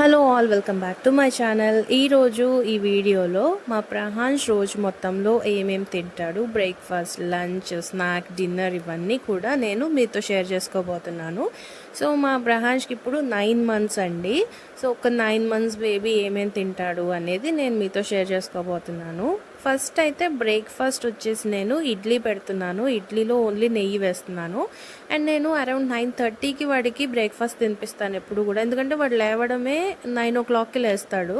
Hello all, welcome back to my channel. ఈరోజు ఈ వీడియోలో మా ప్రహాన్స్ రోజు మొత్తంలో ఏమేమి తింటాడు, బ్రేక్ఫాస్ట్, లంచ్, స్నాక్, డిన్నర్ ఇవన్నీ కూడా నేను మీతో షేర్ చేసుకోబోతున్నాను. సో మా ప్రహాన్స్కి ఇప్పుడు 9 months అండి. సో ఒక 9 months బేబీ ఏమేమి తింటాడు అనేది నేను మీతో షేర్ చేసుకోబోతున్నాను. ఫస్ట్ అయితే బ్రేక్ఫాస్ట్ వచ్చేసి నేను ఇడ్లీ పెడుతున్నాను. ఇడ్లీలో ఓన్లీ నెయ్యి వేస్తున్నాను. అండ్ నేను అరౌండ్ 9:30కి వాడికి బ్రేక్ఫాస్ట్ తినిపిస్తాను ఎప్పుడు కూడా, ఎందుకంటే వాడు లేవడమే 9 o'clockకి లేస్తాడు.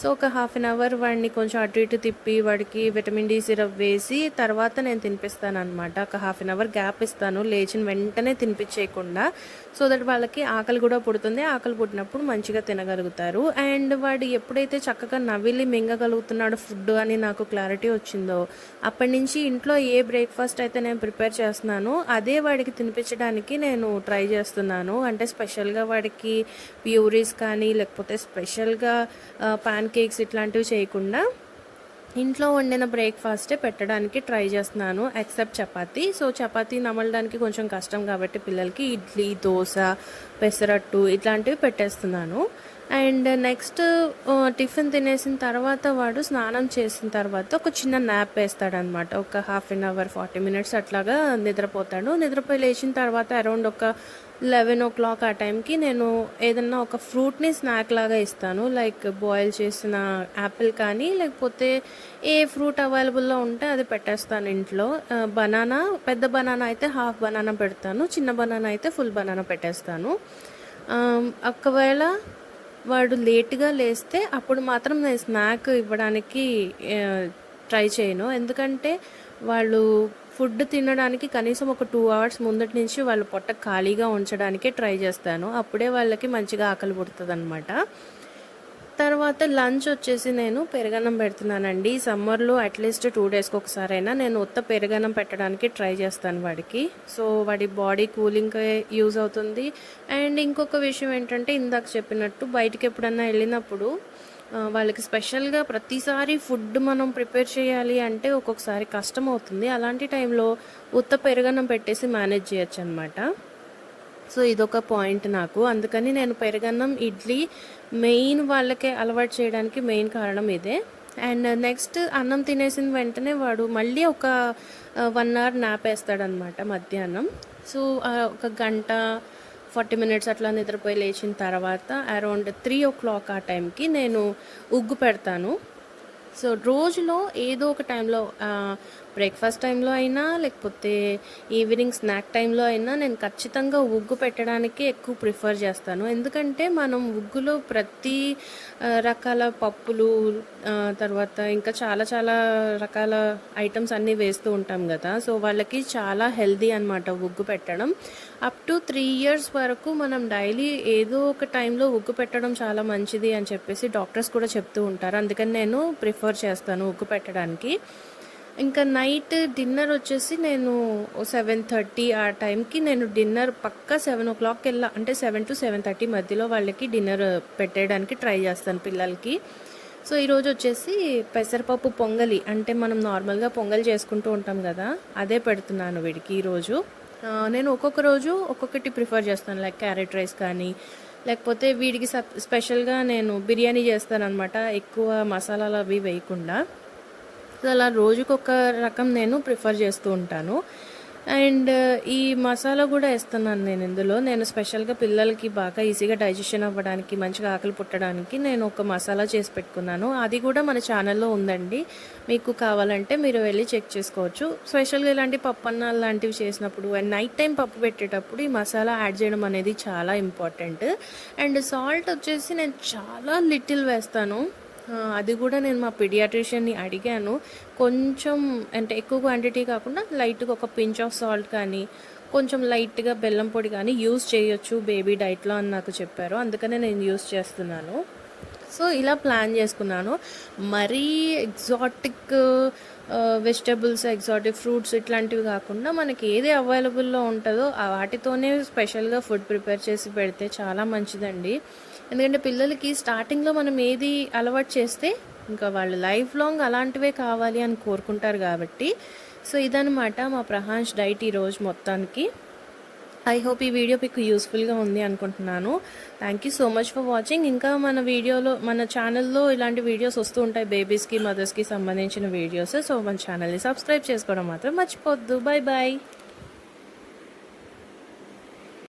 సో ఒక హాఫ్ అన్ అవర్ వాడిని కొంచెం అటు ఇటు తిప్పి వాడికి విటమిన్ డి సిరప్ వేసి తర్వాత నేను తినిపిస్తాను అనమాట. ఒక హాఫ్ అన్ అవర్ గ్యాప్ ఇస్తాను, లేచిన వెంటనే తినిపించేయకుండా. సో దట్ వాళ్ళకి ఆకలి కూడా పుడుతుంది. ఆకలి పుట్టినప్పుడు మంచిగా తినగలుగుతారు. అండ్ వాడు ఎప్పుడైతే చక్కగా నవిలి మింగగలుగుతున్నాడు ఫుడ్ అని నాకు క్లారిటీ వచ్చిందో, అప్పటి నుంచి ఇంట్లో ఏ బ్రేక్ఫాస్ట్ అయితే నేను ప్రిపేర్ చేస్తున్నానో అదే వాడికి తినిపించడానికి నేను ట్రై చేస్తున్నాను. అంటే స్పెషల్గా వాడికి ప్యూరీస్ కానీ లేకపోతే స్పెషల్గా పాన్ కేక్స్ ఇట్లాంటివి చేయకుండా ఇంట్లో వండిన బ్రేక్ఫాస్టే పెట్టడానికి ట్రై చేస్తున్నాను, ఎక్సెప్ట్ చపాతీ. సో చపాతీ నమలడానికి కొంచెం కష్టం కాబట్టి పిల్లలకి ఇడ్లీ, దోశ, పెసరట్టు ఇట్లాంటివి పెట్టేస్తున్నాను. అండ్ నెక్స్ట్ టిఫిన్ తినేసిన తర్వాత వాడు స్నానం చేసిన తర్వాత ఒక చిన్న న్యాప్ వేస్తాడనమాట. ఒక హాఫ్ అన్ అవర్ 40 minutes అట్లాగా నిద్రపోతాడు. నిద్రపోయి లేచిన తర్వాత అరౌండ్ ఒక 11 o'clock ఆ టైంకి నేను ఏదన్నా ఒక ఫ్రూట్ని స్నాక్ లాగా ఇస్తాను. లైక్ బాయిల్ చేసిన యాపిల్ కానీ లేకపోతే ఏ ఫ్రూట్ అవైలబుల్లో ఉంటే అది పెట్టేస్తాను ఇంట్లో. బనానా, పెద్ద బనానా అయితే హాఫ్ బనానా పెడతాను, చిన్న బనానా అయితే ఫుల్ బనానా పెట్టేస్తాను. ఒకవేళ వాడు లేట్గా లేస్తే అప్పుడు మాత్రం నేను స్నాక్ ఇవ్వడానికి ట్రై చేయను. ఎందుకంటే వాళ్ళు ఫుడ్ తినడానికి కనీసం ఒక 2 hours ముందటి నుంచి వాళ్ళ పొట్ట ఖాళీగా ఉంచడానికే ట్రై చేస్తాను. అప్పుడే వాళ్ళకి మంచిగా ఆకలి పుడుతుంది అనమాట. తర్వాత లంచ్ వచ్చేసి నేను పెరుగన్నం పెడుతున్నానండి. సమ్మర్లో అట్లీస్ట్ 2 daysకి ఒకసారైనా నేను ఉత్త పెరుగన్నం పెట్టడానికి ట్రై చేస్తాను వాడికి. సో వాడి బాడీ కూలింగ్కి యూజ్ అవుతుంది. అండ్ ఇంకొక విషయం ఏంటంటే, ఇందాక చెప్పినట్టు బయటికి ఎప్పుడన్నా వెళ్ళినప్పుడు వాళ్ళకి స్పెషల్గా ప్రతిసారి ఫుడ్ మనం ప్రిపేర్ చేయాలి అంటే ఒక్కొక్కసారి కష్టం అవుతుంది. అలాంటి టైంలో ఉత్త పెరుగన్నం పెట్టేసి మేనేజ్ చేయొచ్చు అనమాట. సో ఇదొక పాయింట్ నాకు. అందుకని నేను పెరుగన్నం, ఇడ్లీ మెయిన్ వాళ్ళకే అలవాటు చేయడానికి మెయిన్ కారణం ఇదే. అండ్ నెక్స్ట్ అన్నం తినేసిన వెంటనే వాడు మళ్ళీ ఒక 1 hour న్యాప్ వేస్తాడనమాట మధ్యాహ్నం. సో ఒక గంట 40 minutes అట్లా నిద్రపోయి లేచిన తర్వాత అరౌండ్ 3 o'clock ఆ టైంకి నేను ఉగ్గు పెడతాను. సో రోజులో ఏదో ఒక టైంలో బ్రేక్ఫాస్ట్ టైంలో అయినా లేకపోతే ఈవినింగ్ స్నాక్ టైంలో అయినా నేను ఖచ్చితంగా ఉగ్గు పెట్టడానికి ఎక్కువ ప్రిఫర్ చేస్తాను. ఎందుకంటే మనం ఉగ్గులో ప్రతి రకాల పప్పులు, తర్వాత ఇంకా చాలా చాలా రకాల ఐటమ్స్ అన్నీ వేస్తూ ఉంటాం కదా. సో వాళ్ళకి చాలా హెల్దీ అనమాట ఉగ్గు పెట్టడం. అప్ టు 3 years వరకు మనం డైలీ ఏదో ఒక టైంలో ఉగ్గు పెట్టడం చాలా మంచిది అని చెప్పేసి డాక్టర్స్ కూడా చెప్తూ ఉంటారు. అందుకని నేను ప్రిఫర్ చేస్తాను ఉగ్గు పెట్టడానికి. ఇంకా నైట్ డిన్నర్ వచ్చేసి నేను 7:30 ఆ టైంకి నేను డిన్నర్ పక్కా 7 o'clock అంటే 7 to 7:30 మధ్యలో వాళ్ళకి డిన్నర్ పెట్టేయడానికి ట్రై చేస్తాను పిల్లలకి. సో ఈరోజు వచ్చేసి పెసరపప్పు పొంగలి, అంటే మనం నార్మల్గా పొంగల్ చేసుకుంటూ ఉంటాం కదా, అదే పెడుతున్నాను వీడికి ఈరోజు. నేను ఒక్కొక్క రోజు ఒక్కొక్కటి ప్రిఫర్ చేస్తాను, లైక్ క్యారెట్ రైస్ కానీ లేకపోతే వీడికి స్పెషల్గా నేను బిర్యానీ చేస్తాను అనమాట, ఎక్కువ మసాలాలు అవి వేయకుండా. సో అలా రోజుకొక రకం నేను ప్రిఫర్ చేస్తూ ఉంటాను. అండ్ ఈ మసాలా కూడా వేస్తున్నాను నేను ఇందులో. నేను స్పెషల్గా పిల్లలకి బాగా ఈజీగా డైజెషన్ అవ్వడానికి, మంచిగా ఆకలి పుట్టడానికి నేను ఒక మసాలా చేసి పెట్టుకున్నాను. అది కూడా మన ఛానల్లో ఉందండి, మీకు కావాలంటే మీరు వెళ్ళి చెక్ చేసుకోవచ్చు. స్పెషల్గా ఇలాంటి పప్పు అన్నాలు లాంటివి చేసినప్పుడు అండ్ నైట్ టైం పప్పు పెట్టేటప్పుడు ఈ మసాలా యాడ్ చేయడం అనేది చాలా ఇంపార్టెంట్. అండ్ సాల్ట్ వచ్చేసి నేను చాలా లిటిల్ వేస్తాను. అది కూడా నేను మా పీడియాట్రిషియన్ని అడిగాను. కొంచెం అంటే ఎక్కువ క్వాంటిటీ కాకుండా లైట్గా ఒక పించ్ ఆఫ్ సాల్ట్ కానీ కొంచెం లైట్గా బెల్లం పొడి కానీ యూస్ చేయొచ్చు బేబీ డైట్లో అని నాకు చెప్పారు. అందుకనే నేను యూస్ చేస్తున్నాను. సో ఇలా ప్లాన్ చేసుకున్నాను. మరీ ఎగ్జాటిక్ వెజిటబుల్స్, ఎగ్జాటిక్ ఫ్రూట్స్ ఇట్లాంటివి కాకుండా మనకి ఏది అవైలబుల్లో ఉంటుందో వాటితోనే స్పెషల్గా ఫుడ్ ప్రిపేర్ చేసి పెడితే చాలా మంచిదండి. ఎందుకంటే పిల్లలకి స్టార్టింగ్లో మనం ఏది అలవాటు చేస్తే ఇంకా వాళ్ళు లైఫ్ లాంగ్ అలాంటివే కావాలి అని కోరుకుంటారు కాబట్టి. సో ఇదనమాట మా ప్రహాన్స్ డైట్ ఈరోజు మొత్తానికి. ఐ హోప్ ఈ వీడియో మీకు యూస్ఫుల్గా ఉంది అనుకుంటున్నాను. Thank you so much for watching. ఇంకా మన ఛానల్లో ఇలాంటి వీడియోస్ వస్తూ ఉంటాయి, బేబీస్కి మదర్స్కి సంబంధించిన వీడియోస్. సో మన ఛానల్ని సబ్స్క్రైబ్ చేసుకోవడం మాత్రం మర్చిపోవద్దు. Bye bye.